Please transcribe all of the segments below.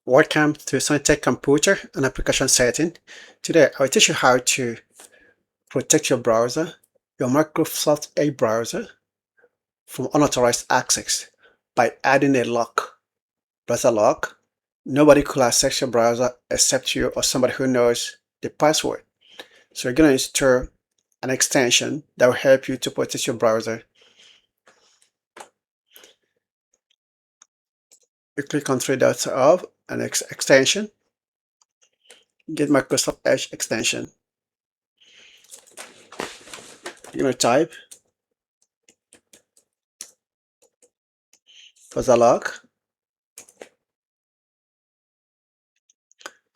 Welcome to Tech Computer and Application Setting. Today, I'll teach you how to protect your browser, your Microsoft Edge browser, from unauthorized access by adding a lock, browser lock. Nobody could access your browser except you or somebody who knows the password. So you're going to install an extension that will help you to protect your browser. You click on three dots of an extension, get Microsoft Edge extension. You're going to type browser lock.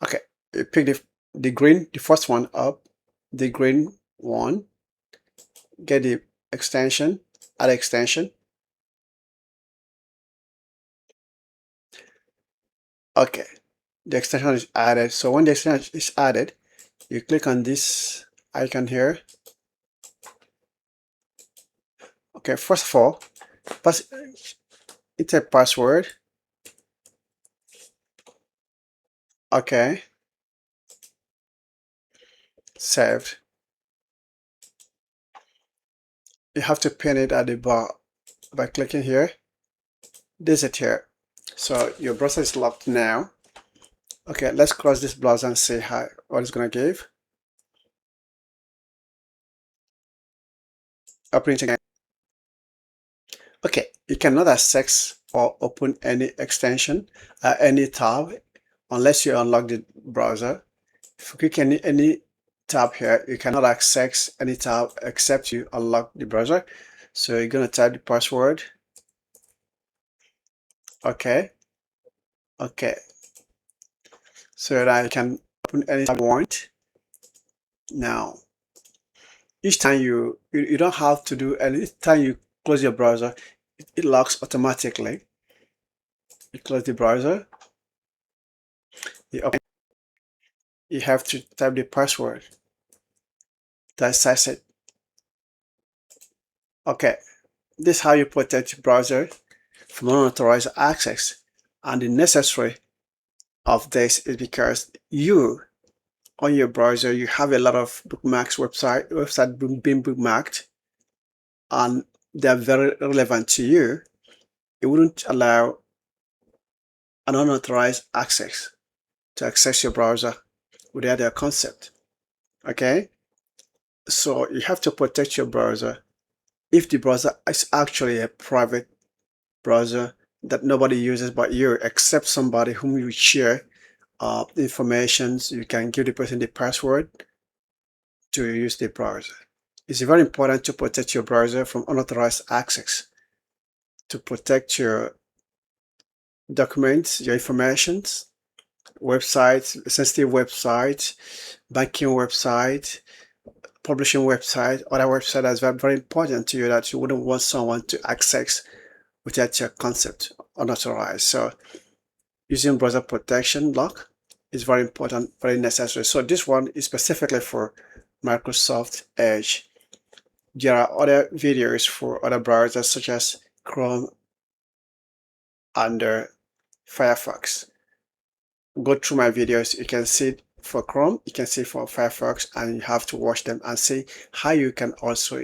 Okay, you pick the first one up, the green one, get the extension, add extension. Okay, the extension is added. So when the extension is added, you click on this icon here. Okay, first of all, enter password. Okay, saved. You have to pin it at the bar by clicking here. This is here. So your browser is locked now. Okay, let's close this browser and see what it's gonna give. Open it again. Okay, you cannot access or open any extension, any tab, unless you unlock the browser. If you click any tab here, you cannot access any tab except you unlock the browser. So you're gonna type the password. Okay. So that you can open any tab you want. Now, each time you don't have to do any time you close your browser, it locks automatically. You close the browser, you open, you have to type the password. That's it. Okay, this is how you protect your browser from unauthorized access. And the necessary of this is because you, on your browser, you have a lot of bookmarks, website being bookmarked, and they're very relevant to you. It wouldn't allow an unauthorized access to access your browser without their consent. Okay, so you have to protect your browser. If the browser is actually a private browser that nobody uses but you, except somebody whom you share information, you can give the person the password to use the browser. It's very important to protect your browser from unauthorized access, to protect your documents, your information, websites, sensitive websites, banking websites, publishing website, other website that's very, very important to you that you wouldn't want someone to access without your consent, unauthorized. So using browser protection lock is very important, very necessary. So this one is specifically for Microsoft Edge. There are other videos for other browsers such as Chrome and Firefox. Go through my videos. You can see it for Chrome, you can see it for Firefox, and you have to watch them and see how you can also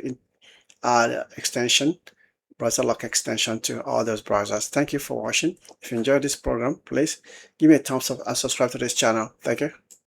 add extension, browser lock extension to all those browsers. Thank you for watching. If you enjoyed this program, please give me a thumbs up and subscribe to this channel. Thank you.